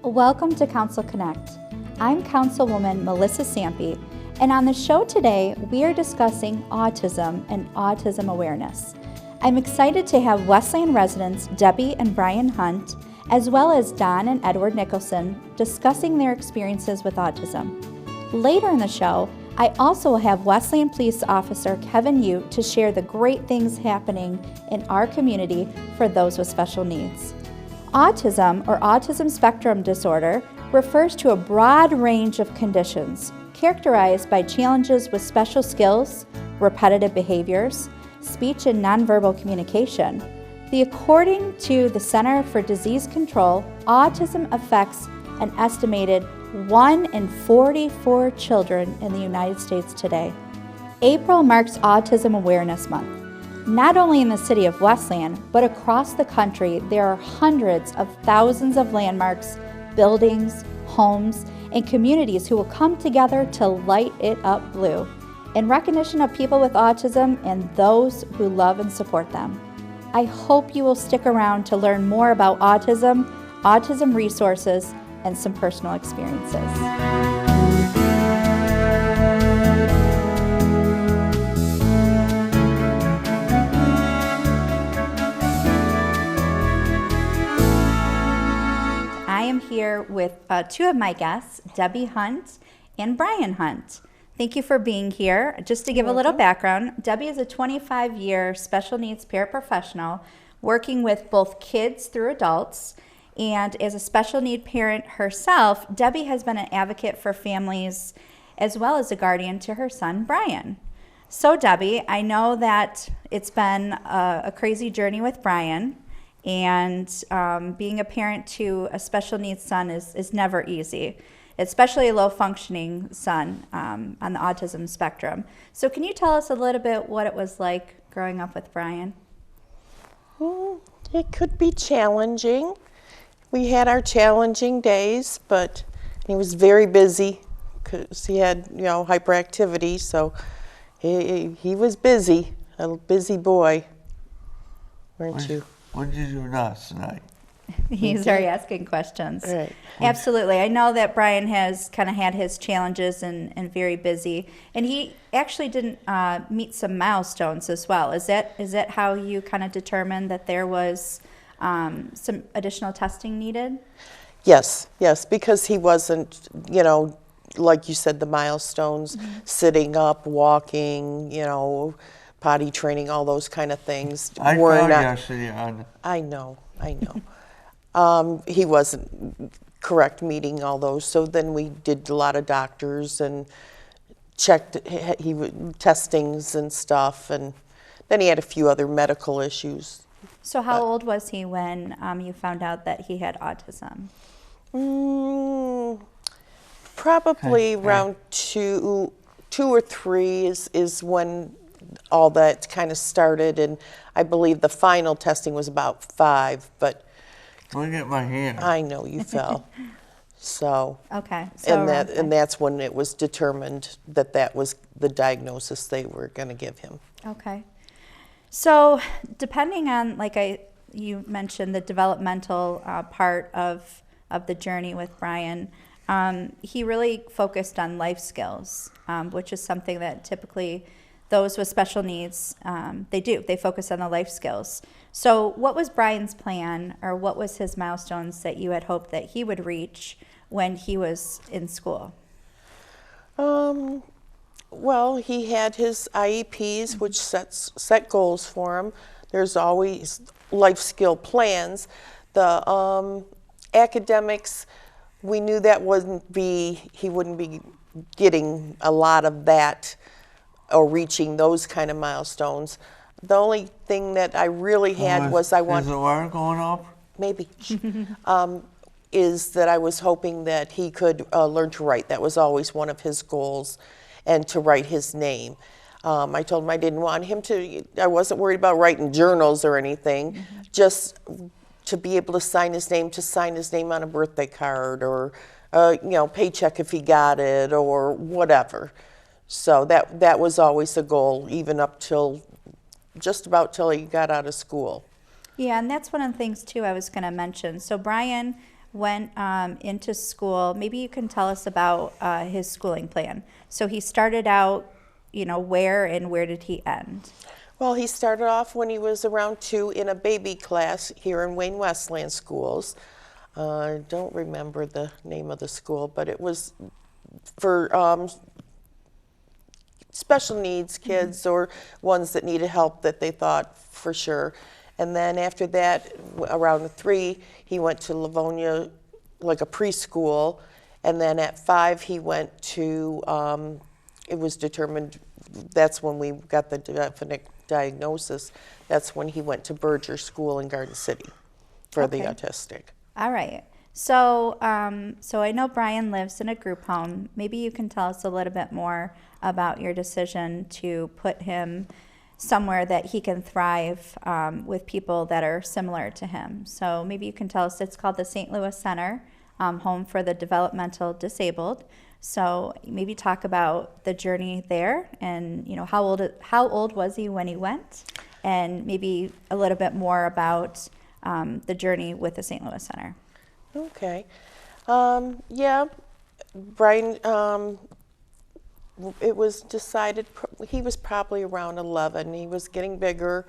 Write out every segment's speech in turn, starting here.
Welcome to Council Connect. I'm Councilwoman Melissa Sampey, and on the show today, we are discussing autism and autism awareness. I'm excited to have Westland residents Debbie and Brian Hunt, as well as Don and Edward Nicholson, discussing their experiences with autism. Later in the show, I also have Westland Police Officer Kevin Ute to share the great things happening in our community for those with special needs. Autism, or autism spectrum disorder, refers to a broad range of conditions characterized by challenges with special skills, repetitive behaviors, speech and nonverbal communication. According to the Center for Disease Control, autism affects an estimated 1 in 44 children in the United States today. April marks Autism Awareness Month. Not only in the city of Westland, but across the country, there are hundreds of thousands of landmarks, buildings, homes, and communities who will come together to light it up blue in recognition of people with autism and those who love and support them. I hope you will stick around to learn more about autism, autism resources, and some personal experiences. I am here with two of my guests, Debbie Hunt and Brian Hunt. Thank you for being here. Just to give a little background, Debbie is a 25-year special needs paraprofessional working with both kids through adults. And as a special need parent herself, Debbie has been an advocate for families as well as a guardian to her son, Brian. So Debbie, I know that it's been a crazy journey with Brian, and being a parent to a special needs son is never easy, especially a low-functioning son on the autism spectrum. So can you tell us a little bit what it was like growing up with Brian? It could be challenging. We had our challenging days, but he was very busy because he had, hyperactivity, so he was busy, a busy boy, weren't you? What did you do last night? He's already asking questions. Right. Absolutely. I know that Brian has kind of had his challenges and very busy, and he actually didn't meet some milestones as well. Is that how you kind of determined that there was some additional testing needed? Yes, because he wasn't, like you said, the milestones, sitting up, walking, potty training, all those kind of things. I called yesterday on. I know. He wasn't correct meeting all those, so then we did a lot of doctors and checked testings and stuff, and then he had a few other medical issues. So how old was he when you found out that he had autism? Probably around two or three is when all that kind of started, and I believe the final testing was about 5, but Look at my hand. I know you fell. So okay. So and that's when it was determined that was the diagnosis they were going to give him. Okay. So depending on, you mentioned the developmental part of the journey with Brian, he really focused on life skills, which is something that typically those with special needs, they focus on the life skills. So what was Brian's plan, or what was his milestones that you had hoped that he would reach when he was in school? Well, he had his IEPs, which set goals for him. There's always life skill plans. The academics, we knew that he wouldn't be getting a lot of that or reaching those kind of milestones. The only thing that I really had was Is the water going up? maybe, is that I was hoping that he could learn to write. That was always one of his goals, and to write his name. I told him I didn't want him I wasn't worried about writing journals or anything, just to be able to sign his name on a birthday card, or paycheck if he got it, or whatever. So that was always the goal, even up till just about till he got out of school. Yeah, and that's one of the things too I was going to mention. So Brian went into school, maybe you can tell us about his schooling plan. So he started out, where did he end? Well, he started off when he was around 2 in a baby class here in Wayne Westland schools. I don't remember the name of the school, but it was for special needs kids or ones that needed help that they thought for sure. And then after that, around 3, he went to Livonia, like a preschool. And then at 5, he went to, it was determined, that's when we got the definite diagnosis, that's when he went to Berger School in Garden City for the autistic. All right. So, so I know Brian lives in a group home. Maybe you can tell us a little bit more about your decision to put him somewhere that he can thrive with people that are similar to him. So maybe you can tell us, it's called the St. Louis Center, Home for the Developmental Disabled. So maybe talk about the journey there and, how old was he when he went? And maybe a little bit more about the journey with the St. Louis Center. Okay. Yeah, Brian, it was decided he was probably around 11. He was getting bigger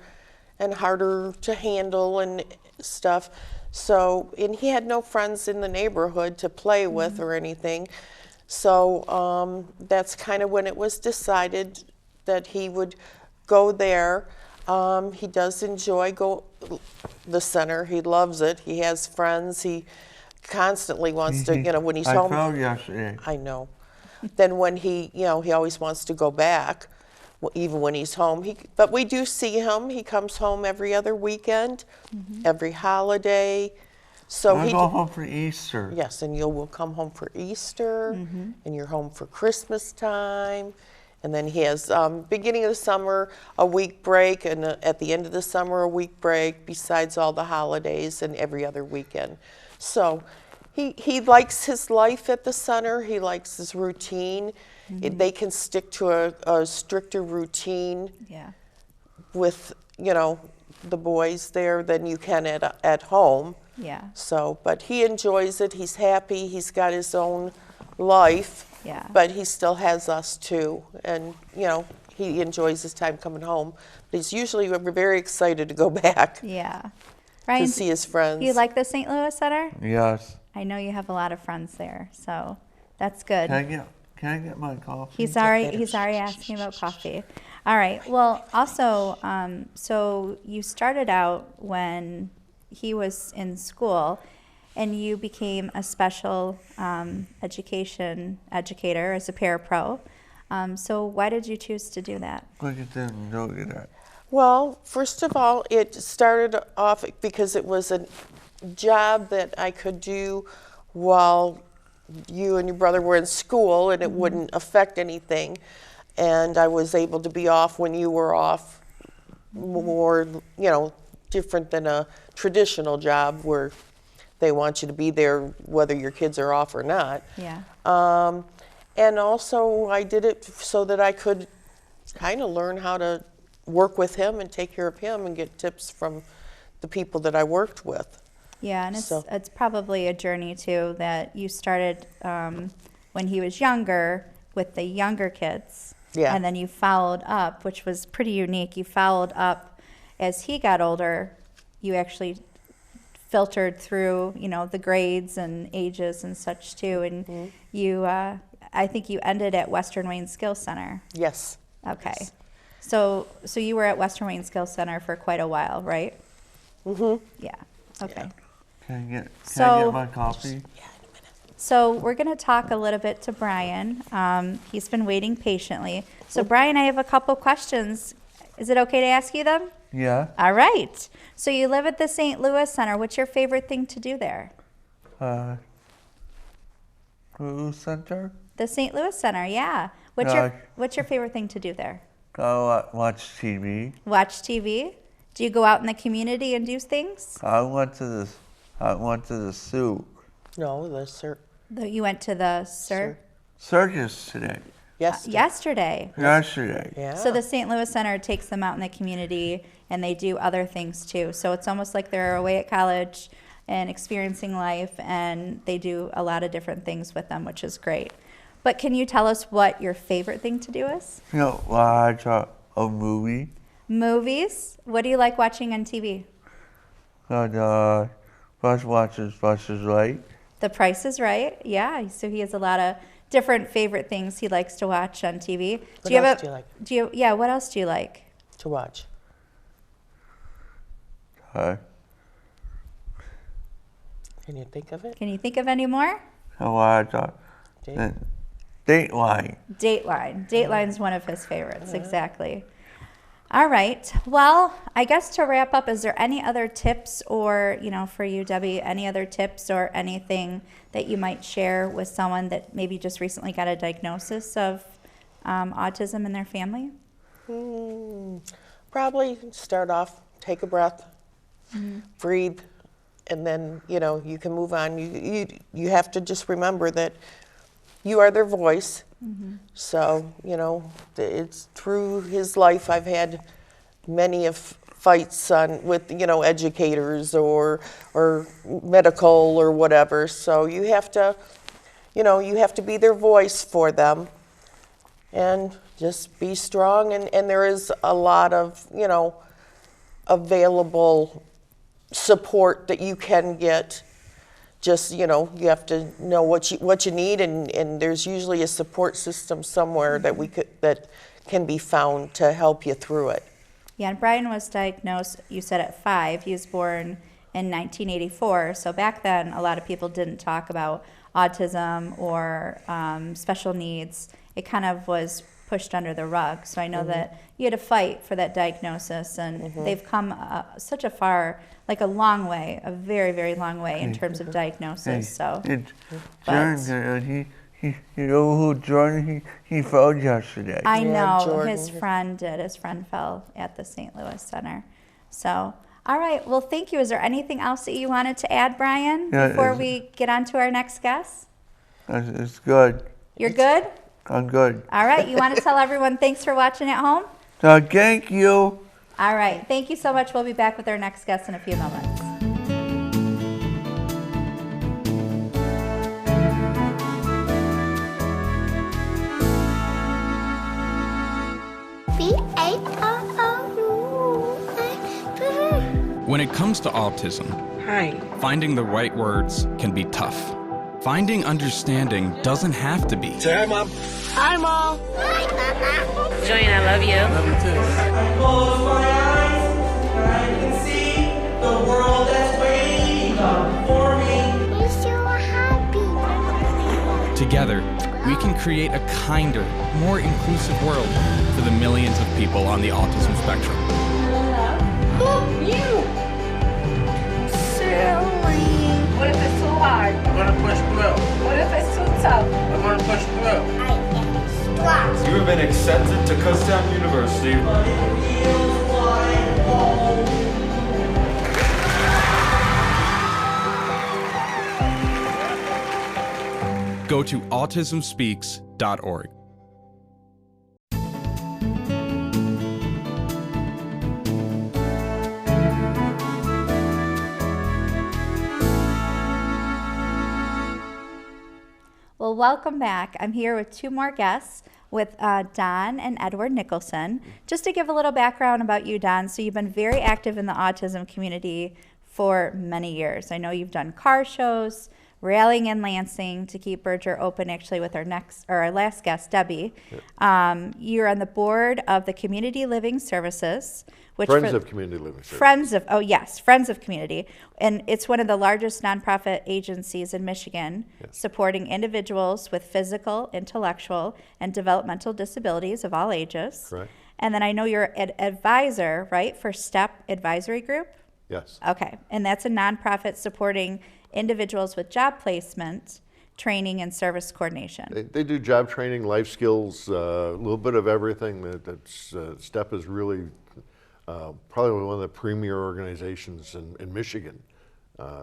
and harder to handle and stuff. So, and he had no friends in the neighborhood to play with or anything. So that's kind of when it was decided that he would go there. He does enjoy the center. He loves it. He has friends. He constantly wants to, when he's home. I fell yesterday. I know. Then when he always wants to go back, even when he's home. But we do see him. He comes home every other weekend, every holiday. So I go home for Easter. Yes, and will come home for Easter, and you're home for Christmas time. And then he has, beginning of the summer, a week break, and at the end of the summer, a week break, besides all the holidays and every other weekend. So he likes his life at the center. He likes his routine. They can stick to a stricter routine with, the boys there than you can at home. Yeah. So, but he enjoys it. He's happy. He's got his own life. Yeah. But he still has us too. And, he enjoys his time coming home. But he's usually very excited to go back. Yeah. To Ryan, see his friends. do you like the St. Louis Center? Yes. I know you have a lot of friends there, so that's good. Can I get my coffee? He's already asking about coffee. All right. Well, also, so you started out when he was in school, and you became a special educator as a parapro. So why did you choose to do that? Look at them, look at that. Well, first of all, it started off because it was a job that I could do while you and your brother were in school, and it wouldn't affect anything. And I was able to be off when you were off, more, different than a traditional job where they want you to be there whether your kids are off or not. Yeah. And also I did it so that I could kind of learn how to work with him and take care of him and get tips from the people that I worked with. Yeah, and it's probably a journey too that you started when he was younger with the younger kids. Yeah. And then you followed up, which was pretty unique. You followed up as he got older. You actually filtered through, the grades and ages and such too. And you, I think you ended at Western Wayne Skills Center. Yes. Okay. Yes. So you were at Western Wayne Skills Center for quite a while, right? Yeah. Okay. Yeah. Can I get So- my coffee? So we're going to talk a little bit to Brian. He's been waiting patiently. So Brian, I have a couple questions. Is it okay to ask you them? Yeah. All right. So you live at the St. Louis Center. What's your favorite thing to do there? Who center? The St. Louis Center, yeah. What's your favorite thing to do there? Go watch TV. Watch TV? Do you go out in the community and do things? I went to the zoo. No, You went to the Circus today. yesterday. Yesterday. Yeah. So the St. Louis Center takes them out in the community, and they do other things too. So it's almost like they're away at college, and experiencing life, and they do a lot of different things with them, which is great. But can you tell us what your favorite thing to do is? Watch a movie. Movies? What do you like watching on TV? First watches Price is Right. The Price is Right. Yeah, so he has a lot of different favorite things he likes to watch on TV. What else do you like? Yeah, what else do you like? To watch. Hi. Can you think of it? Can you think of any more? I watch Date? Dateline. Dateline. Dateline's one of his favorites, exactly. All right. Well, I guess to wrap up, is there any other tips or, for you, Debbie, any other tips or anything that you might share with someone that maybe just recently got a diagnosis of autism in their family? Probably start off, take a breath, breathe, and then, you can move on. You have to just remember that you are their voice. So, it's through his life I've had many of fights with educators or medical or whatever. So you have to be their voice for them and just be strong. And there is a lot of, available support that you can get. Just, you have to know what you need, and there's usually a support system somewhere that can be found to help you through it. Yeah, and Brian was diagnosed, you said, at 5. He was born in 1984. So back then, a lot of people didn't talk about autism or special needs. It kind of was pushed under the rug. So I know that you had to fight for that diagnosis, and they've come such a far, like a long way, a very, very long way in terms of diagnosis. So, Jordan, you know who Jordan he fell yesterday. I know Jordan. his friend did. His friend fell at the St. Louis Center. So, all right. Well, thank you. Is there anything else that you wanted to add, Brian, before we get on to our next guest? It's good. You're good? I'm good. All right. You want to tell everyone thanks for watching at home? Thank you. All right. Thank you so much. We'll be back with our next guest in a few moments. When it comes to autism, finding the right words can be tough. Finding understanding doesn't have to be. Say hi, Mom. Hi, Mom. Hi, Mama. Julian, I love you. Love you too. I close my eyes and I can see the world that's waiting for me. You're so happy. Together, we can create a kinder, more inclusive world for the millions of people on the autism spectrum. You. Silly. What if it's too hard? I'm gonna push through. What if it's too tough? I'm gonna push through. I am strong. You have been accepted to Kutztown University. But it feels like home. Go to autismspeaks.org. Well, welcome back. I'm here with 2 more guests, with Don and Edward Nicholson. Just to give a little background about you, Don, so you've been very active in the autism community for many years. I know you've done car shows, rallying in Lansing to keep Berger open, actually, with our last guest, Debbie. You're on the board of the Community Living Services. Friends of Community Living Services. Friends of Community. And it's one of the largest nonprofit agencies in Michigan, supporting individuals with physical, intellectual, and developmental disabilities of all ages. Correct. And then I know you're an advisor, right, for STEP Advisory Group? Yes. Okay. And that's a nonprofit supporting individuals with job placement, training, and service coordination. They do job training, life skills, a little bit of everything. STEP is really probably one of the premier organizations in Michigan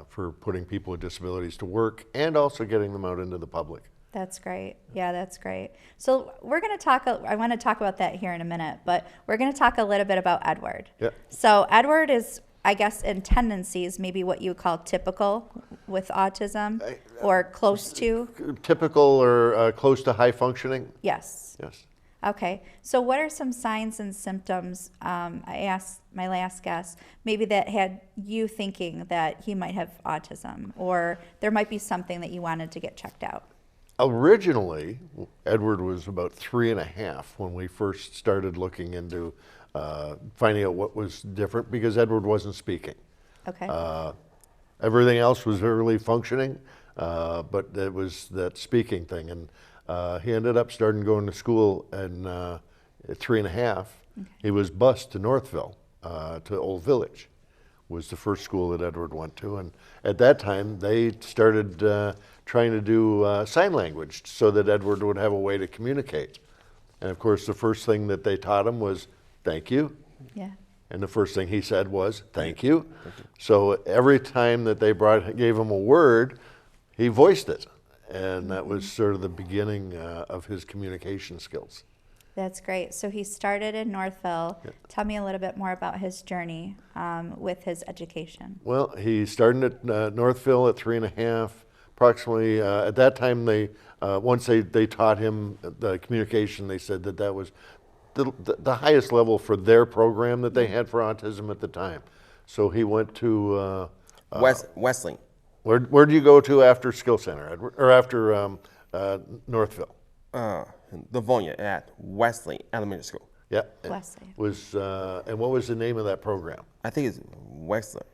for putting people with disabilities to work and also getting them out into the public. That's great. Yeah, that's great. So we're going to talk, I want to talk about that here in a minute, but we're going to talk a little bit about Edward. Yeah. So Edward is, I guess, in tendencies, maybe what you would call typical with autism or close to? Typical or close to high functioning? Yes. Yes. Okay. So what are some signs and symptoms, I asked my last guest, maybe that had you thinking that he might have autism, or there might be something that you wanted to get checked out? Originally, Edward was about 3.5 when we first started looking into finding out what was different, because Edward wasn't speaking. Okay. Everything else was really functioning, but it was that speaking thing. And he ended up starting going to school and at 3.5. Okay. He was bused to Northville, to Old Village, was the first school that Edward went to. And at that time, they started trying to do sign language so that Edward would have a way to communicate. And of course, the first thing that they taught him was, thank you. Yeah. And the first thing he said was, thank you. So every time that they gave him a word, he voiced it. And that was sort of the beginning of his communication skills. That's great. So he started in Northville. Yep. Tell me a little bit more about his journey with his education. Well, he started at Northville at 3.5. Approximately, at that time, once they taught him the communication, they said that was the highest level for their program that they had for autism at the time. So he went to Westland. Where'd you go to after Skill Center, Edward, or after Northville? Livonia at Westland Elementary School. Yeah. Westland. And what was the name of that program? I think it's Westland.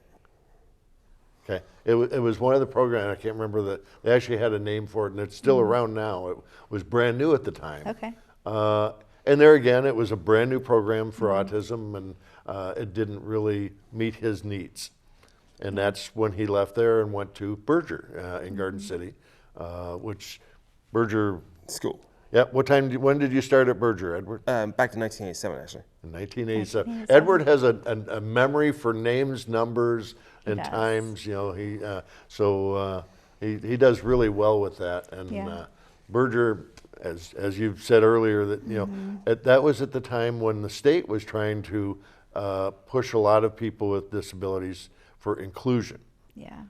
Okay, it was one of the programs, I can't remember they actually had a name for it, and it's still around now. It was brand new at the time. Okay. And there again, it was a brand new program for autism, and it didn't really meet his needs. And that's when he left there and went to Berger in Garden City, which Berger School. Yeah, when did you start at Berger, Edward? Back to 1987, actually. In 1987. Edward has a memory for names, numbers, and times. You know, he does really well with that. And Berger, as you've said earlier, that that was at the time when the state was trying to push a lot of people with disabilities for inclusion. Yeah.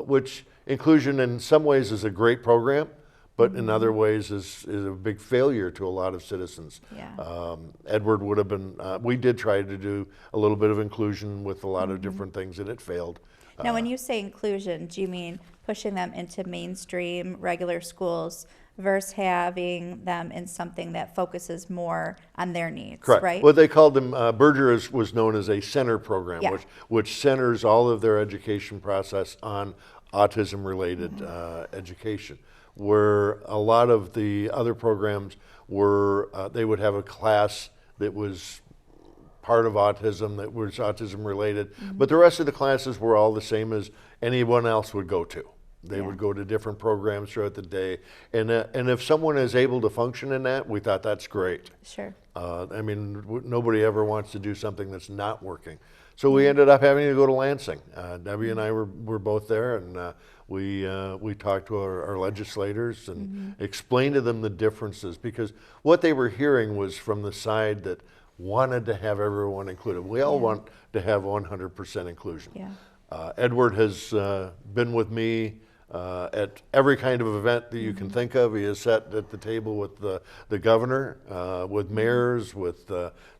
Which inclusion in some ways is a great program, but in other ways is a big failure to a lot of citizens. Yeah. Edward would have been, we did try to do a little bit of inclusion with a lot of different things, and it failed. Now, when you say inclusion, do you mean pushing them into mainstream regular schools versus having them in something that focuses more on their needs, Correct. right? What they called them, Berger was known as a center program, Yeah. which centers all of their education process on autism-related education, where a lot of the other programs were, they would have a class that was part of autism, that was autism related, but the rest of the classes were all the same as anyone else would go to. They would go to different programs throughout the day, and if someone is able to function in that, we thought that's great. Sure. I mean, nobody ever wants to do something that's not working. So we ended up having to go to Lansing. Debbie and I were both there, and we talked to our legislators and explained to them the differences, because what they were hearing was from the side that wanted to have everyone included. We all want to have 100% inclusion. Yeah. Edward has been with me at every kind of event that you can think of. He has sat at the table with the governor, with mayors, with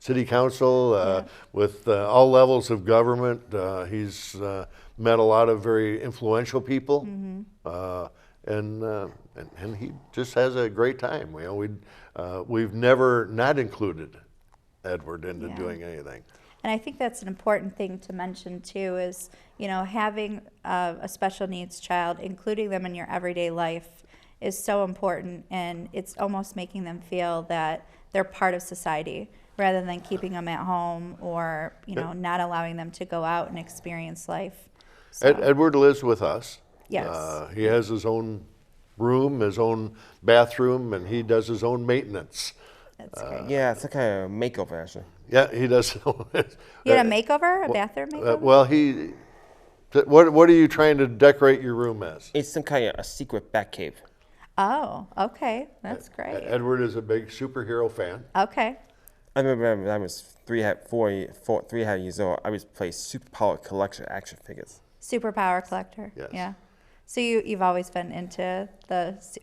city council, with all levels of government. He's met a lot of very influential people, and he just has a great time. You know, we've never not included Edward into doing anything. And I think that's an important thing to mention too, is, you know, having a special needs child, including them in your everyday life, is so important, and it's almost making them feel that they're part of society rather than keeping them at home or, you know, not allowing them to go out and experience life. So. Edward lives with us. Yes. He has his own room, his own bathroom, and he does his own maintenance. That's great. Yeah, it's a kind of makeover, actually. Yeah, he does. You had a makeover, a bathroom makeover? Well, what are you trying to decorate your room as? It's some kind of a secret bat cave. Oh, okay. That's great. Edward is a big superhero fan. Okay. I remember when I was 3.5 years old, I was playing Superpower Collection action figures. Superpower collector. Yes. Yeah. So you've always been into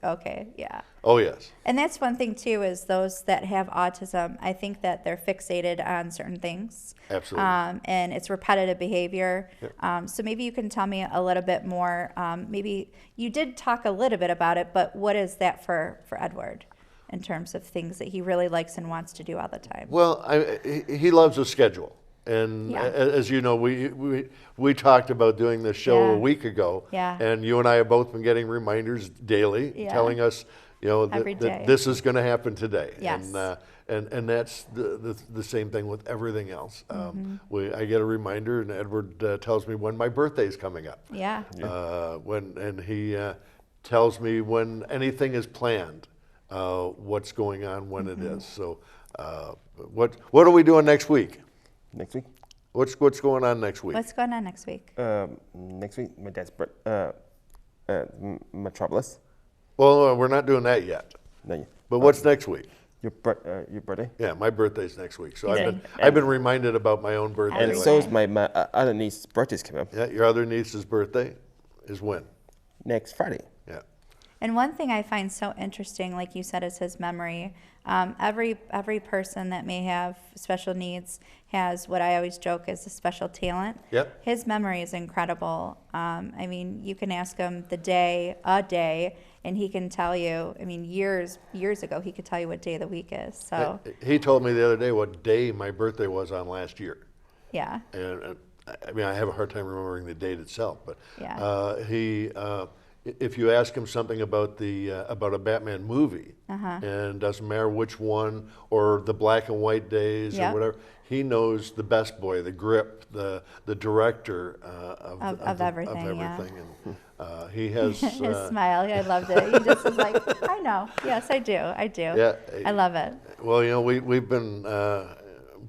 okay, yeah. Oh, yes. And that's one thing too, is those that have autism, I think that they're fixated on certain things. Absolutely. And it's repetitive behavior. Yep. So maybe you can tell me a little bit more. Maybe you did talk a little bit about it, but what is that for Edward in terms of things that he really likes and wants to do all the time? Well, he loves a schedule. And Yeah. as you know, we talked about doing this show Yeah. a week ago. Yeah. And you and I have both been getting reminders daily Yeah. telling us, Every day. that this is going to happen today. Yes. And that's the same thing with everything else. Mm-hmm. I get a reminder, and Edward tells me when my birthday is coming up. Yeah. And he tells me when anything is planned, what's going on when it is. So, what are we doing next week? Next week? What's going on next week? What's going on next week? Next week, my dad's Metropolis. Well, we're not doing that yet. No, But what's next week? your birthday? Yeah, my birthday's next week. So Yeah. I've been reminded about my own birthday. And Every so day. is my other niece's birthday's coming up. Yeah, your other niece's birthday is when? Next Friday. Yeah. And one thing I find so interesting, like you said, is his memory. Every person that may have special needs has what I always joke is a special talent. Yep. His memory is incredible. I mean, you can ask him a day, and he can tell you. I mean, years ago, he could tell you what day of the week is. So He told me the other day what day my birthday was on last year. yeah, And I mean, I have a hard time remembering the date itself, but Yeah. if you ask him something about about a Batman movie, Uh-huh. and doesn't matter which one or the black and white days Yep. or whatever, he knows the best boy, the grip, the director Of everything, yeah. And he has his smile, I loved it. He just was like, I know. Yes, I do. Yeah, I love it. Well, we've been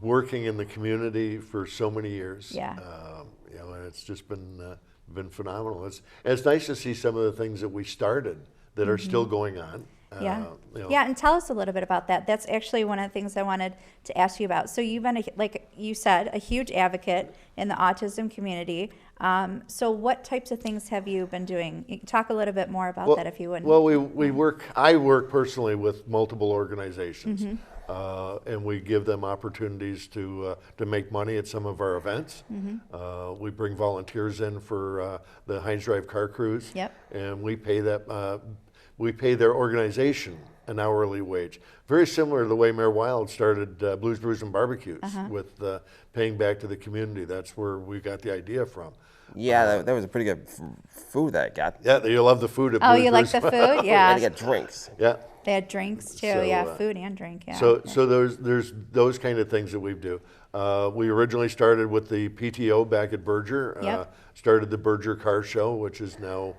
working in the community for so many years. Yeah. And it's just been phenomenal. It's nice to see some of the things that we started that are still going on. Yeah. Yeah, and tell us a little bit about that. That's actually one of the things I wanted to ask you about. So you've been, like you said, a huge advocate in the autism community. So what types of things have you been doing? You can talk a little bit more about that if you wouldn't. Well, I work personally with multiple organizations, and we give them opportunities to make money at some of our events. We bring volunteers in for the Heinz Drive Car Cruise, Yep. and we pay their organization an hourly wage. Very similar to the way Mayor Wild started Blues, Brews, and Barbecues with paying back to the community. That's where we got the idea from. Yeah, that was a pretty good food that I got. Yeah, you love the food at Oh, Blues, you like Brews. the food? Yeah. And I got drinks. Yeah. They had drinks too. So, Yeah, food and drink. Yeah. So there's those kind of things that we do. We originally started with the PTO back at Berger. Yep. Started the Berger Car Show, which is now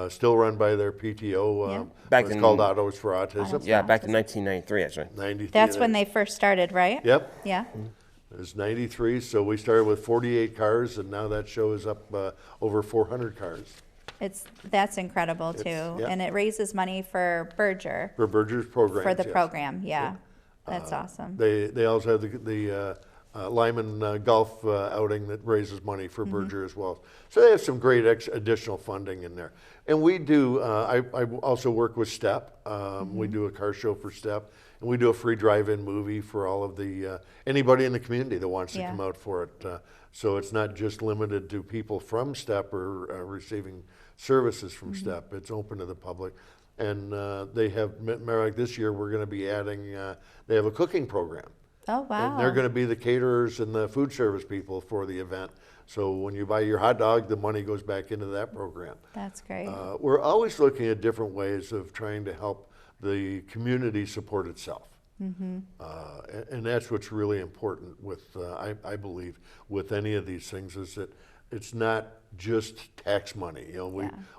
still run by their PTO. Yep. Back It's in- called Autos for Autism. Autos. Yeah, back in 1993, actually. 93. That's when they first started, right? Yep. Yeah. It was 93, so we started with 48 cars, and now that show is up over 400 cars. That's incredible too, yeah. and it raises money for Berger For Berger's program. for the program. Yeah, that's awesome. They also have the Lyman Golf outing that raises money for Berger as well. So they have some great additional funding in there. And we do, I also work with STEP. We do a car show for STEP. And we do a free drive-in movie for all of the, anybody in the community that wants to Yeah. come out for it. So it's not just limited to people from STEP or receiving services from STEP. It's open to the public. And they have, like this year, we're going to be adding, they have a cooking program. Oh wow. And they're going to be the caterers and the food service people for the event. So when you buy your hot dog, the money goes back into that program. That's great. We're always looking at different ways of trying to help the community support itself. And that's what's really important with, I believe, with any of these things is that it's not just tax money.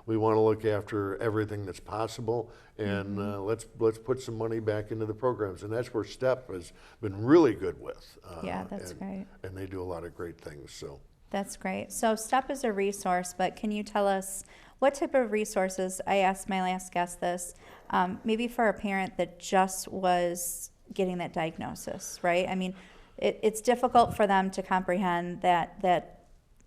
We want to look after everything that's possible, and let's put some money back into the programs, and that's where STEP has been really good with. Yeah, that's great. And they do a lot of great things. So That's great. So STEP is a resource, but can you tell us what type of resources? I asked my last guest this, maybe for a parent that just was getting that diagnosis, right? I mean, it's difficult for them to comprehend that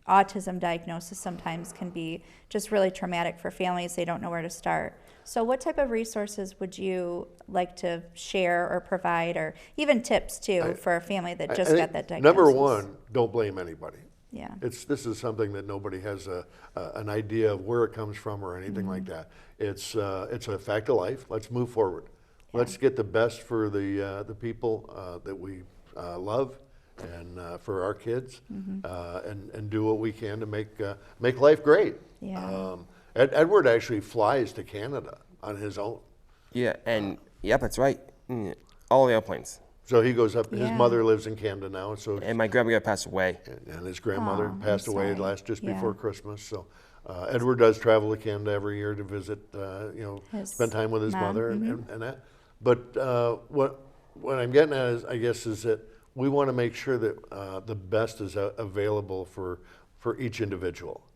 autism diagnosis sometimes can be just really traumatic for families. They don't know where to start. So what type of resources would you like to share or provide, or even tips too, for a family that just got that diagnosis? Number one, don't blame anybody. Yeah. This is something that nobody has an idea of where it comes from or anything like that. It's a fact of life. Let's move forward. Yeah. Let's get the best for the people that we love, and for our kids, and do what we can to make life great. Yeah. Edward actually flies to Canada on his own. Yeah, and yep, that's right. All the airplanes. So he goes up. His mother lives in Canada now, and my grandmother passed away. And his grandmother passed away just before Christmas. So Edward does travel to Canada every year to visit, spend time with his mother and that. But what I'm getting at is that we want to make sure that the best is available for each individual.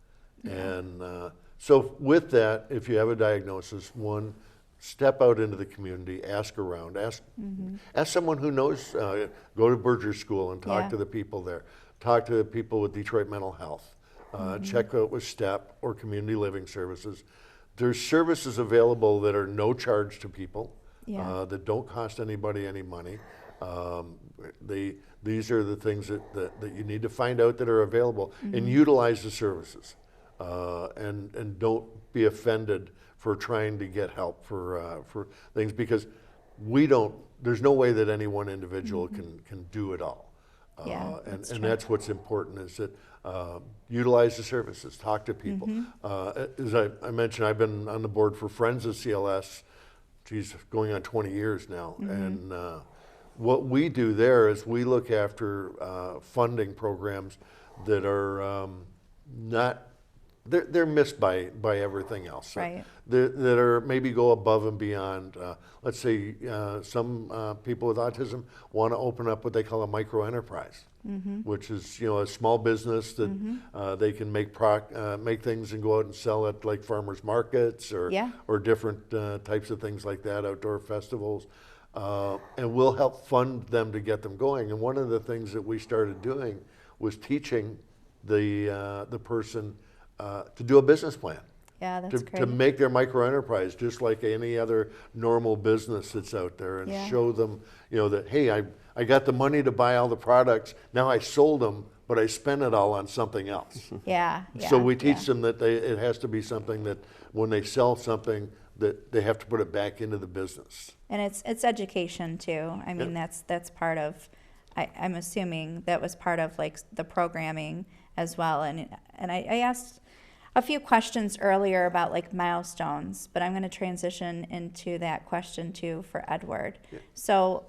Yeah. And so with that, if you have a diagnosis, one, step out into the community, ask around, ask someone who knows, go to Berger School and talk to the people there, talk to the people with Detroit Mental Health, check out with STEP or Community Living Services. There's services available that are no charge to people, that don't cost anybody any money. These are the things that you need to find out that are available and utilize the services, and don't be offended for trying to get help for things, because there's no way that any one individual can do it all. And that's what's important, is that utilize the services, talk to people. As I mentioned, I've been on the board for Friends of CLS, going on 20 years now. And what we do there is we look after funding programs that are not, they're missed by everything else. Right. That are maybe go above and beyond. Let's say some people with autism want to open up what they call a micro enterprise, which is a small business that they can make things and go out and sell at like farmers markets or different types of things like that, outdoor festivals. And we'll help fund them to get them going. And one of the things that we started doing was teaching the person to do a business plan. Yeah, that's great. To make their micro enterprise just like any other normal business that's out there, and show them, that, hey, I got the money to buy all the products. Now I sold them, but I spent it all on something else. So we teach them that it has to be something that when they sell something, that they have to put it back into the business. And it's education too. I mean, that's part of, I'm assuming that was part of like the programming as well. And I asked a few questions earlier about like milestones, but I'm going to transition into that question too for Edward. So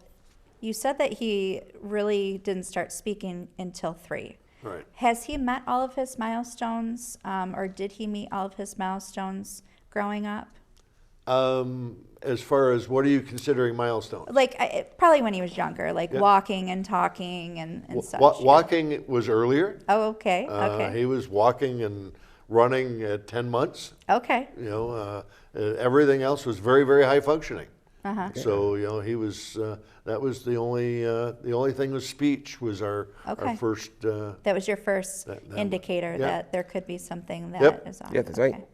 you said that he really didn't start speaking until 3. Right. Has he met all of his milestones, or did he meet all of his milestones growing up? As far as, what are you considering milestones? Like probably when he was younger, like walking and talking and such. Walking was earlier. Oh, okay. Okay. He was walking and running at 10 months. Okay. Everything else was very, very high functioning. So he was. That was the only thing with speech was our first. That was your first indicator that there could be something that is off. Yeah, that's right.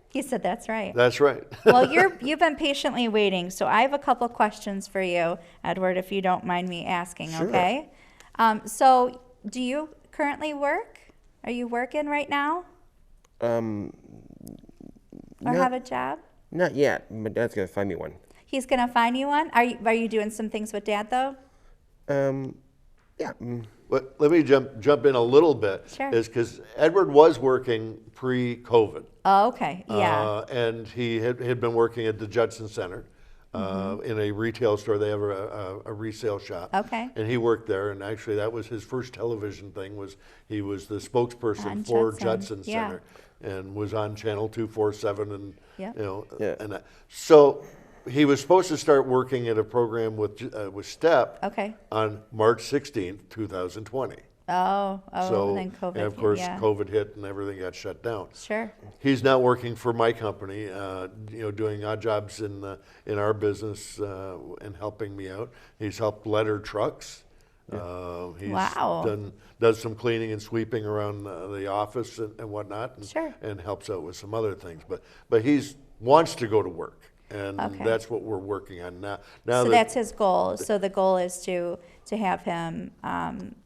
He said that's right. That's right. Well, you've been patiently waiting, so I have a couple questions for you, Edward, if you don't mind me asking. Sure. Okay. So, do you currently work? Are you working right now? Or have a job? Not yet, but Dad's gonna find me one. He's gonna find you one. Are you doing some things with Dad though? Yeah. But let me jump in a little bit. Sure. Is because Edward was working pre-COVID. Oh, okay. Yeah. And he had been working at the Judson Center in a retail store. They have a resale shop. Okay. And he worked there, and actually that was his first television thing. He was the spokesperson for Judson Center, and was on Channel 247, and and that. So he was supposed to start working at a program with STEP on March 16th, 2020. So, then COVID. and of course, yeah. COVID hit and everything got shut down. Sure. He's now working for my company, doing odd jobs in our business and helping me out. He's helped letter trucks. He's does some cleaning and sweeping around the office and whatnot, and helps out with some other things. But he's wants to go to work, and that's what we're working on now. So that's his goal. So the goal is to have him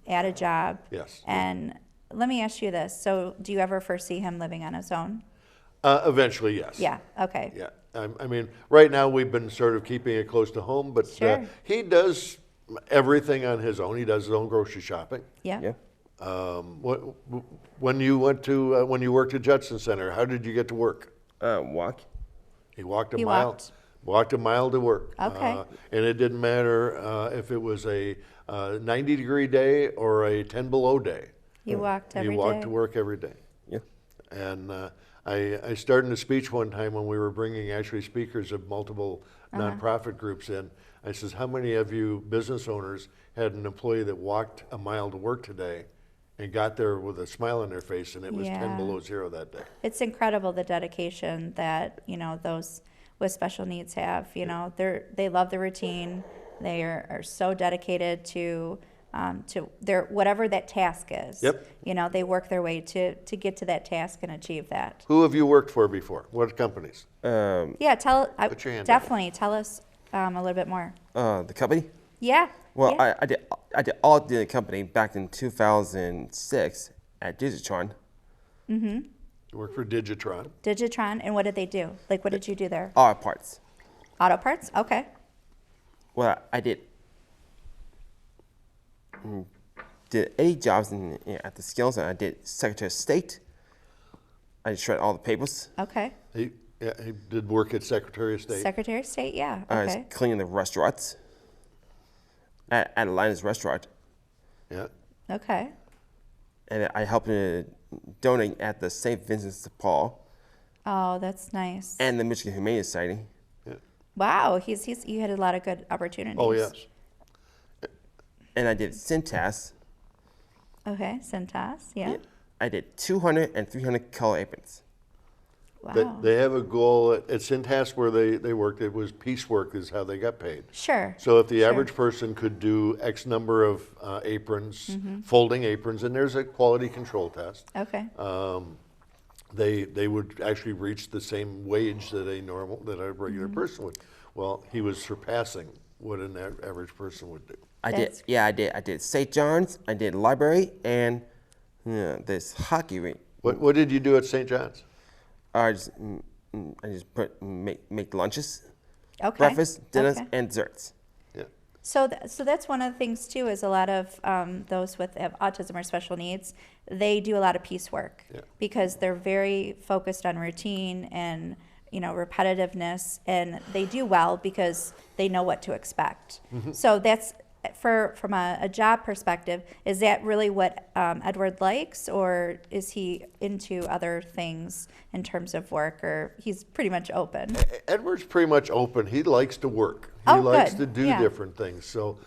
at a job. Yes. And let me ask you this. So do you ever foresee him living on his own? Eventually, yes. Yeah, okay. Yeah. I mean, right now we've been sort of keeping it close to home, but he does everything on his own. He does his own grocery shopping. Yeah. When you worked at Judson Center, how did you get to work? Walk. He walked a mile. Walked a mile to work. Okay. And it didn't matter if it was a 90-degree day or a 10 below day. You walked every day. He walked to work every day. Yeah. And I started a speech one time when we were bringing actually speakers of multiple nonprofit groups in. I says, how many of you business owners had an employee that walked a mile to work today and got there with a smile on their face, and it was 10 below zero that day? It's incredible the dedication that, those with special needs have. They love the routine. They are so dedicated to their whatever that task is. Yep. They work their way to get to that task and achieve that. Who have you worked for before? What companies? Put your hand definitely. Tell us a little bit more. The company? Yeah. Well, yeah. I did all the company back in 2006 at Digitron. Mm-hmm. You worked for Digitron. Digitron, and what did they do? Like, what did you do there? Auto parts. Auto parts? Okay. Well, I did 8 jobs at the skills, and I did Secretary of State. I shredded all the papers. Okay. He did work at Secretary of State. Secretary of State, yeah. I was cleaning the restaurants at Linus Restaurant. Yeah. Okay. And I helped donate at the St. Vincent de Paul. Oh, that's nice. And the Michigan Humane Society. Yeah. Wow, you had a lot of good opportunities. Oh, yes. And I did Cintas. Okay, Cintas, yeah. I did 200 and 300 color aprons. Wow. They have a goal at Cintas where they worked. It was piecework is how they got paid. Sure. So if the average person could do X number of aprons, folding aprons, and there's a quality control test. Okay. They would actually reach the same wage that a regular person would. Well, he was surpassing what an average person would do. I did St. John's, I did library, and this hockey rink. What did you do at St. John's? I just make lunches, okay. breakfast, dinners, and desserts. Yeah. So that's one of the things too. Is a lot of those with autism or special needs, they do a lot of piecework because they're very focused on routine and repetitiveness, and they do well because they know what to expect. So that's. From a job perspective, is that really what Edward likes, or is he into other things in terms of work, or he's pretty much open? Edward's pretty much open. He likes to work. He likes to do different things. So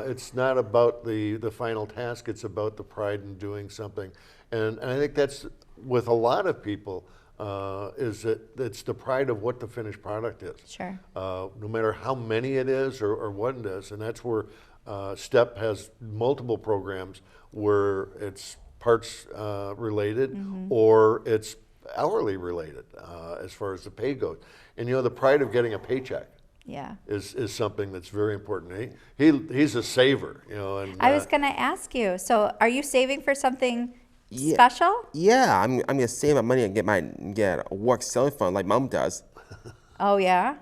it's not about the final task. It's about the pride in doing something. And I think that's with a lot of people, is that it's the pride of what the finished product is. Sure. No matter how many it is or what it is. And that's where STEP has multiple programs where it's parts related or it's hourly related as far as the pay goes. And the pride of getting a paycheck is something that's very important. He's a saver, And I was going to ask you, so are you saving for something special? Yeah, I'm gonna save my money and get a work selling fund like Mom does. Oh yeah.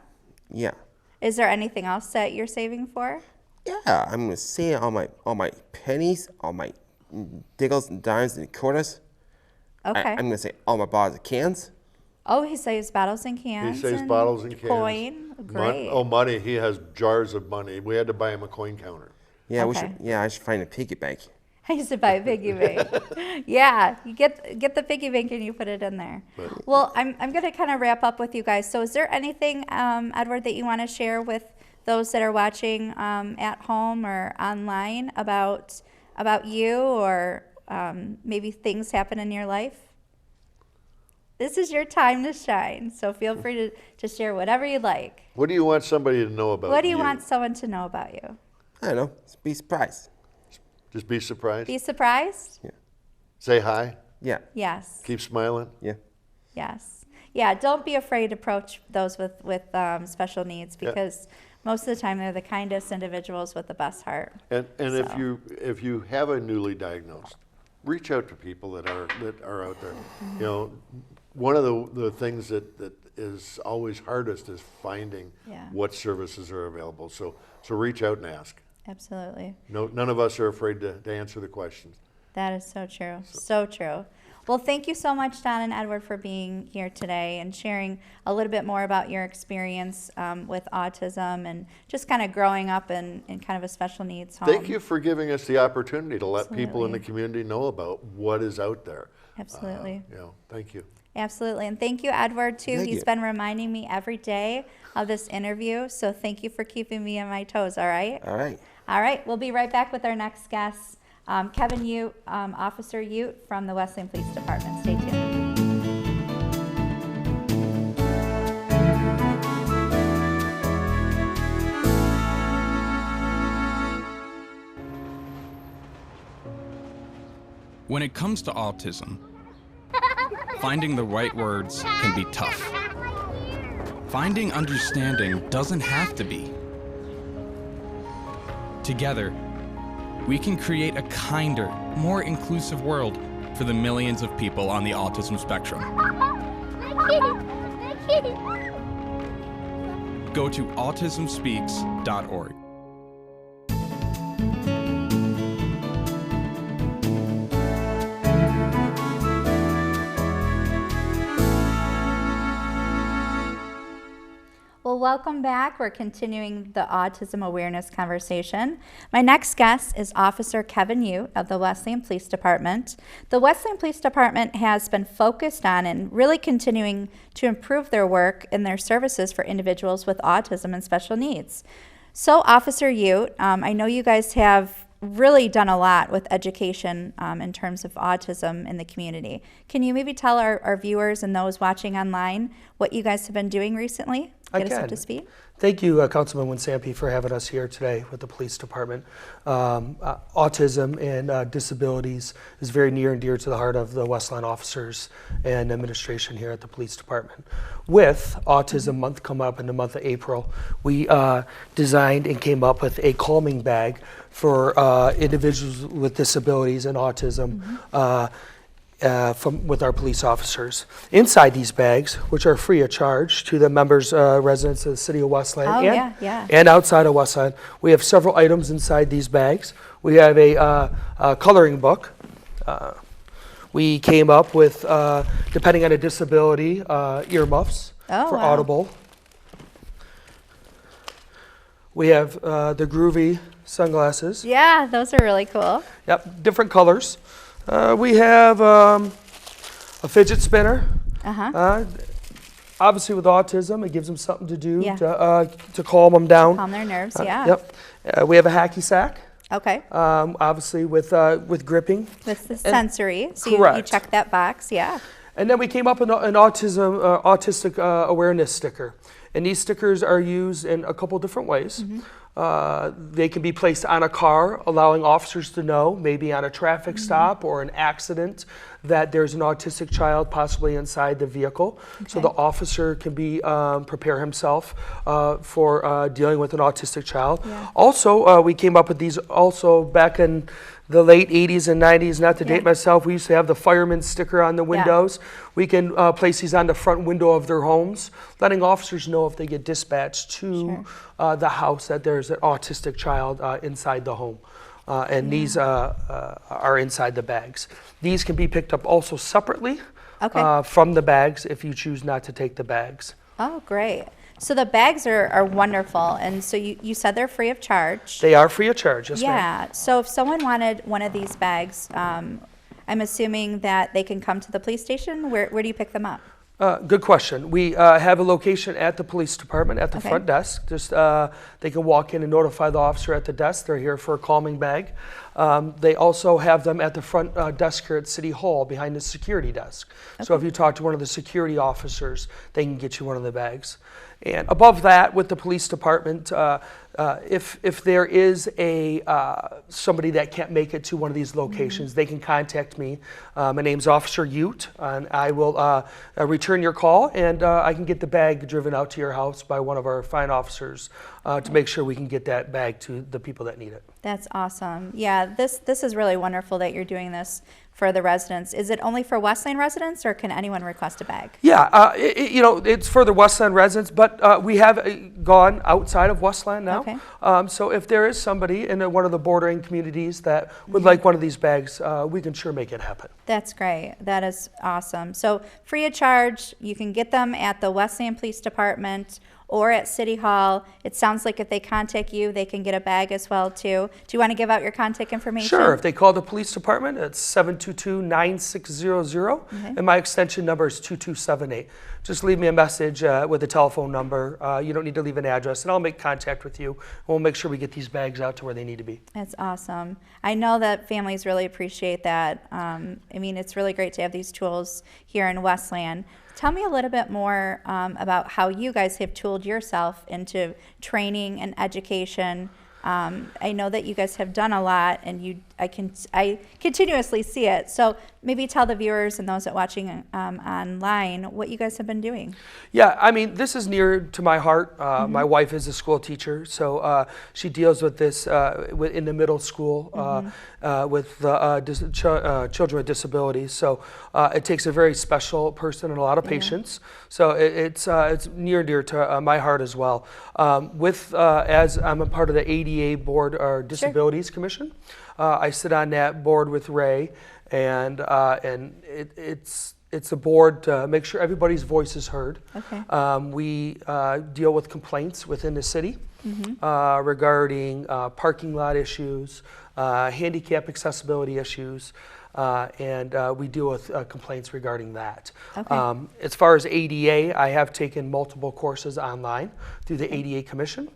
Yeah. Is there anything else that you're saving for? Yeah, I'm gonna save all my pennies, all my nickels and dimes and quarters. Okay. I'm gonna save all my bottles and cans. Oh, he saves bottles and cans. He saves bottles and cans. Coin. Great. Money. He has jars of money. We had to buy him a coin counter. Yeah, I should find a piggy bank. I used to buy a piggy bank. Yeah, you get the piggy bank and you put it in there. Well, I'm going to kind of wrap up with you guys. So is there anything, Edward, that you want to share with those that are watching at home or online about about you or maybe things happen in your life? This is your time to shine, so feel free to share whatever you'd like. What do you want somebody to know about you? What do you want someone to know about you? I don't know. Just be surprised. Just be surprised? Be surprised? Yeah. Say hi? Yeah. Yes. Keep smiling? Yeah. Yes. Yeah, don't be afraid to approach those with special needs because most of the time they're the kindest individuals with the best heart. And if you have a newly diagnosed, reach out to people that are out there. You know, one of the things that is always hardest is finding what services are available. So reach out and ask. Absolutely. No, none of us are afraid to answer the questions. That is so true. So true. Well, thank you so much, Don and Edward, for being here today and sharing a little bit more about your experience with autism and just kind of growing up in kind of a special needs home. Thank you for giving us the opportunity to let people in the community know about what is out there. Absolutely. Thank you. Absolutely. And thank you, Edward, too. Thank He's you. been reminding me every day of this interview. So thank you for keeping me on my toes, all right? All right. All right. We'll be right back with our next guest, Kevin Ute, Officer Ute from the Westland Police Department. Stay tuned. When it comes to autism, finding the right words can be tough. Finding understanding doesn't have to be. Together, we can create a kinder, more inclusive world for the millions of people on the autism spectrum. Go to autismspeaks.org. Well, welcome back. We're continuing the autism awareness conversation. My next guest is Officer Kevin Ute of the Westland Police Department. The Westland Police Department has been focused on and really continuing to improve their work and their services for individuals with autism and special needs. So, Officer Ute, I know you guys have really done a lot with education in terms of autism in the community. Can you maybe tell our viewers and those watching online what you guys have been doing recently? Get us up to speed. Thank you, Councilwoman Sampey, for having us here today with the police department. Autism and disabilities is very near and dear to the heart of the Westland officers and administration here at the police department. With Autism Month come up in the month of April, we designed and came up with a calming bag for individuals with disabilities and autism with our police officers. Inside these bags, which are free of charge to the members, residents of the city of Westland and outside of Westland, we have several items inside these bags. We have a coloring book. We came up with, depending on a disability, earmuffs for audible. We have the groovy sunglasses. Yeah, those are really cool. Yep, different colors. We have a fidget spinner. Obviously, with autism, it gives them something to do to calm them down. Calm their nerves, Yep. We have a hacky sack. Okay. Obviously, with gripping. With the sensory, so you check that box, And then we came up with an autistic awareness sticker. And these stickers are used in a couple different ways. They can be placed on a car, allowing officers to know, maybe on a traffic stop or an accident, that there's an autistic child possibly inside the vehicle. So the officer can be prepare himself for dealing with an autistic child. Also, we came up with these also back in the late 80s and 90s, not to date myself, we used to have the fireman sticker on the windows. We can place these on the front window of their homes, letting officers know if they get dispatched to the house that there's an autistic child inside the home. And these are inside the bags. These can be picked up also separately from the bags if you choose not to take the bags. Oh, great. So the bags are wonderful, and so you said they're free of charge. They are free of charge, yes ma'am. So if someone wanted one of these bags, I'm assuming that they can come to the police station. Where do you pick them up? Good question. We have a location at the police department at the Okay. front desk. Just they can walk in and notify the officer at the desk. They're here for a calming bag. They also have them at the front desk here at City Hall behind the security desk. So if you talk to one of the security officers, they can get you one of the bags. And above that, with the police department, if there is somebody that can't make it to one of these locations, they can contact me. My name's Officer Ute, and I will return your call, and I can get the bag driven out to your house by one of our fine officers to make sure we can get that bag to the people that need it. That's awesome. Yeah, this is really wonderful that you're doing this for the residents. Is it only for Westland residents, or can anyone request a bag? Yeah, it's for the Westland residents, but we have gone outside of Westland now. Okay. So if there is somebody in one of the bordering communities that would like one of these bags, we can sure make it happen. That's great. That is awesome. So free of charge, you can get them at the Westland Police Department or at City Hall. It sounds like if they contact you, they can get a bag as well too. Do you want to give out your contact information? Sure. If they call the police department, it's 722-9600, and my extension number is 2278. Just leave me a message with a telephone number. You don't need to leave an address, and I'll make contact with you. We'll make sure we get these bags out to where they need to be. That's awesome. I know that families really appreciate that. I mean, it's really great to have these tools here in Westland. Tell me a little bit more about how you guys have tooled yourself into training and education. I know that you guys have done a lot, and I continuously see it. So maybe tell the viewers and those that are watching online what you guys have been doing. Yeah, I mean, this is near to my heart. My wife is a school teacher, so she deals with this in the middle school with children with disabilities. So it takes a very special person and a lot of patience. So it's near and dear to my heart as well. As I'm a part of the ADA board or Disabilities Commission, I sit on that board with Ray, and it's a board to make sure everybody's voice is heard. Okay. We deal with complaints within the city regarding parking lot issues, handicap accessibility issues, and we deal with complaints regarding that. Okay. As far as ADA, I have taken multiple courses online through the ADA Commission.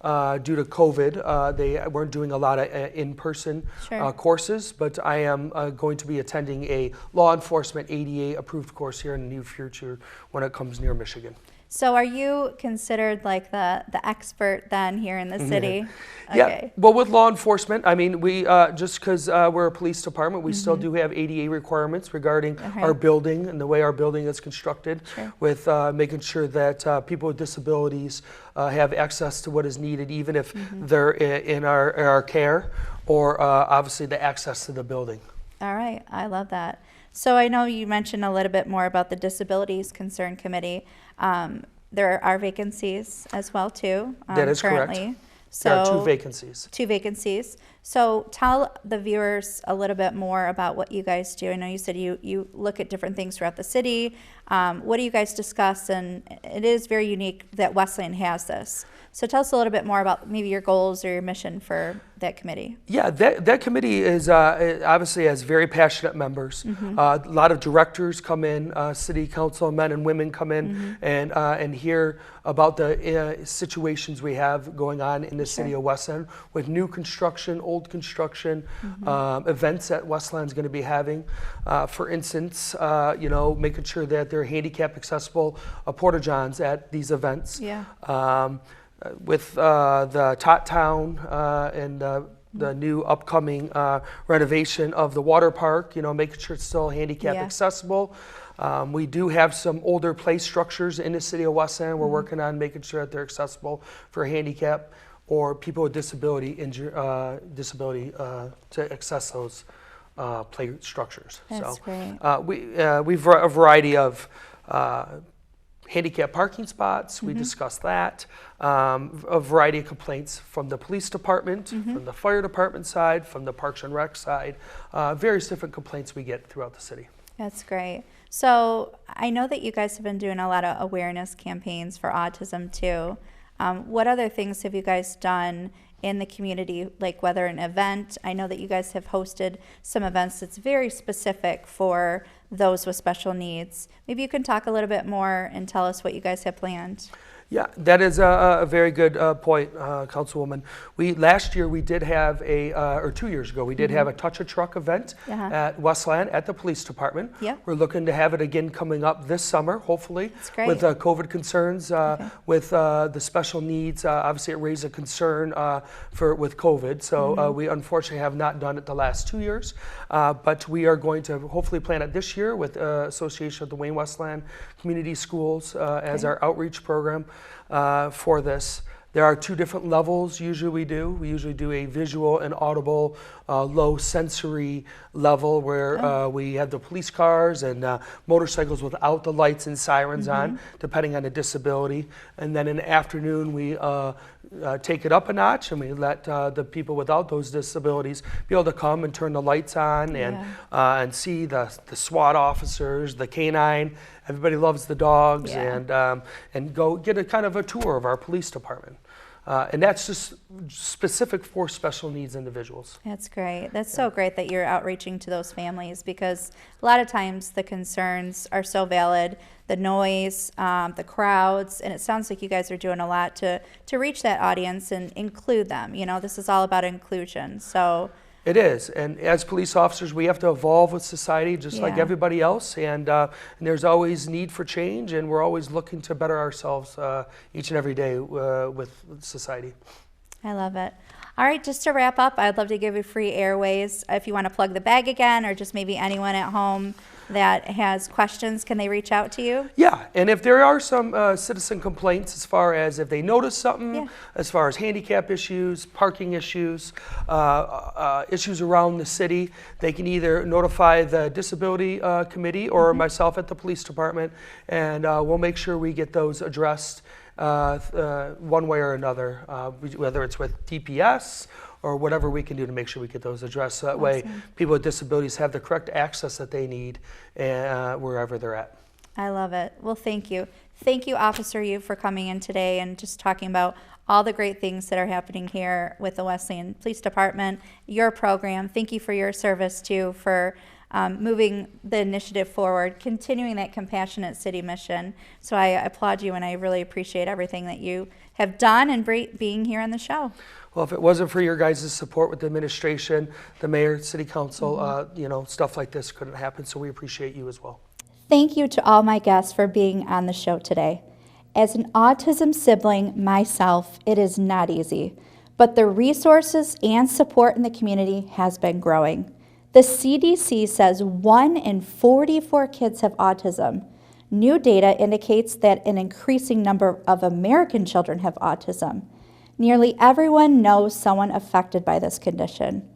Due to COVID, they weren't doing a lot of in-person courses, but I am going to be attending a law enforcement ADA approved course here in the near future when it comes near Michigan. So are you considered like the expert then here in the city? Yeah, Okay. well, with law enforcement, I mean, we just because we're a police department, we still do have ADA requirements regarding our building and the way our building is constructed, with making sure that people with disabilities have access to what is needed, even if they're in our care, or obviously the access to the building. All right, I love that. So I know you mentioned a little bit more about the Disabilities Concern Committee. There are vacancies as well too. That is currently. correct. So There are 2 vacancies. 2 vacancies. So tell the viewers a little bit more about what you guys do. I know you said you look at different things throughout the city. What do you guys discuss? And it is very unique that Westland has this. So tell us a little bit more about maybe your goals or your mission for that committee. Yeah, that committee is obviously has very passionate members. A lot of directors come in, city council men and women come in and hear about the situations we have going on in the city of Westland with new construction, old construction, events that Westland's going to be having. For instance, making sure that there are handicap accessible porta-johns at these events. Yeah. With the Tot Town and the new upcoming renovation of the water park, making sure it's still handicap accessible. We do have some older play structures in the city of Westland. We're working on making sure that they're accessible for handicap or people with disability to access those play structures. That's great. We've a variety of handicap parking spots, we discussed that. A variety of complaints from the police department, from the fire department side, from the Parks and Rec side, various different complaints we get throughout the city. That's great. So I know that you guys have been doing a lot of awareness campaigns for autism too. What other things have you guys done in the community, like whether an event? I know that you guys have hosted some events that's very specific for those with special needs. Maybe you can talk a little bit more and tell us what you guys have planned. Yeah, that is a very good point, Councilwoman. Last year we did have or 2 years ago, we did have a Touch a Truck event at Westland at the police department. Yep. We're looking to have it again coming up this summer, hopefully. That's great. With COVID concerns, with the special needs. Obviously, it raised a concern with COVID, so we unfortunately have not done it the last 2 years. But we are going to hopefully plan it this year with Association of the Wayne Westland Community Schools as our outreach program. For this. There are 2 different levels usually we do. We usually do a visual and audible low sensory level where we have the police cars and motorcycles without the lights and sirens on, depending on the disability. And then in the afternoon we take it up a notch and we let the people without those disabilities be able to come and turn the lights on and see the SWAT officers, the canine. Everybody loves the dogs, and go get a kind of a tour of our police department. And that's just specific for special needs individuals. That's great. That's so great that you're outreaching to those families, because a lot of times the concerns are so valid, the noise, the crowds, and it sounds like you guys are doing a lot to reach that audience and include them. You know, this is all about inclusion. So it is, and as police officers, we have to evolve with society just like everybody else, and there's always need for change, and we're always looking to better ourselves each and every day with society. I love it. All right, just to wrap up, I'd love to give you free airways. If you want to plug the bag again, or just maybe anyone at home that has questions, can they reach out to you? Yeah, and if there are some citizen complaints as far as if they notice something, as far as handicap issues, parking issues, issues around the city, they can either notify the disability committee or myself at the police department, and we'll make sure we get those addressed one way or another, whether it's with DPS or whatever we can do to make sure we get those addressed. So that way people with disabilities have the correct access that they need wherever they're at. I love it. Well, thank you. Thank you, Officer Yu, for coming in today and just talking about all the great things that are happening here with the Westland Police Department, your program. Thank you for your service, too, for moving the initiative forward, continuing that compassionate city mission. So I applaud you, and I really appreciate everything that you have done and being here on the show. Well, if it wasn't for your guys' support with the administration, the mayor, city council, you know, stuff like this couldn't happen. So we appreciate you as well. Thank you to all my guests for being on the show today. As an autism sibling myself, it is not easy, but the resources and support in the community has been growing. The CDC says 1 in 44 kids have autism. New data indicates that an increasing number of American children have autism. Nearly everyone knows someone affected by this condition.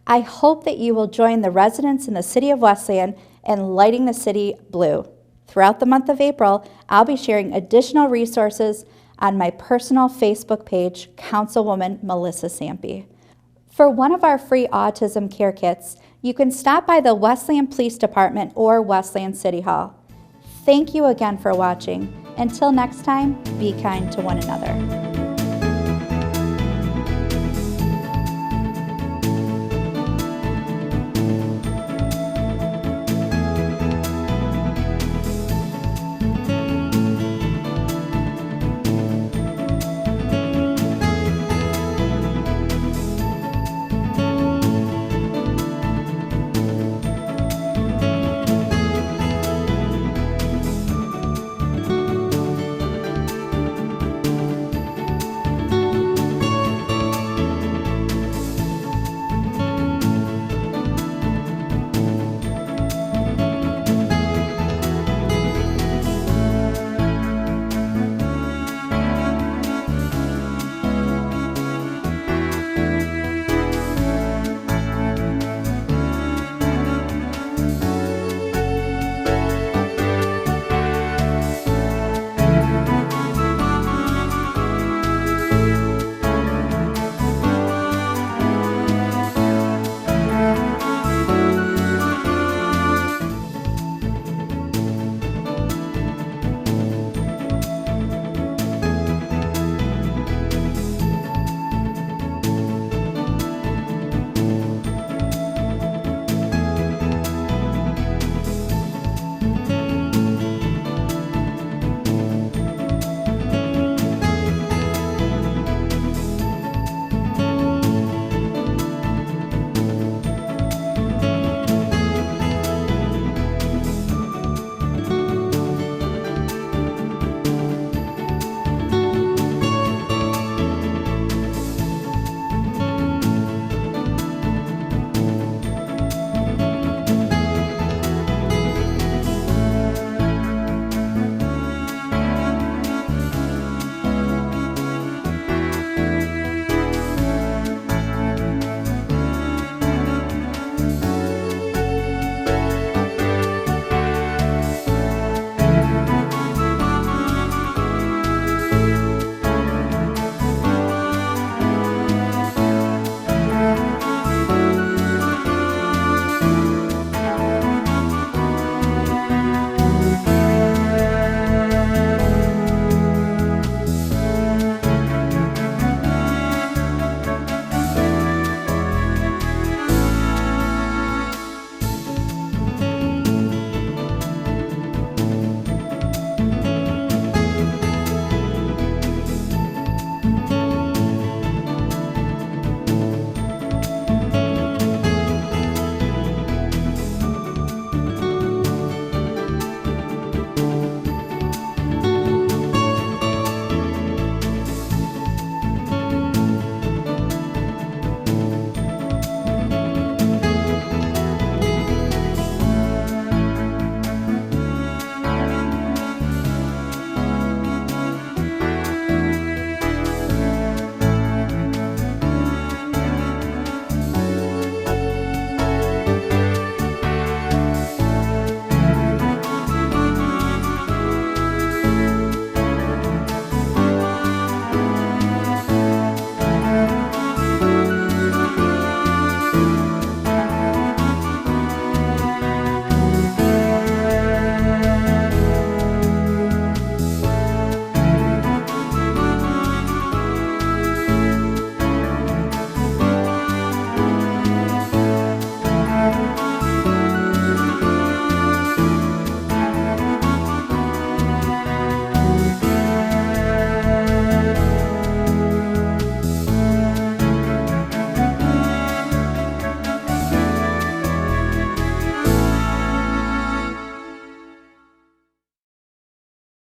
I hope that you will join the residents in the city of Westland in lighting the city blue. Throughout the month of April, I'll be sharing additional resources on my personal Facebook page, Councilwoman Melissa Sampey. For one of our free autism care kits, you can stop by the Westland Police Department or Westland City Hall. Thank you again for watching. Until next time, be kind to one another.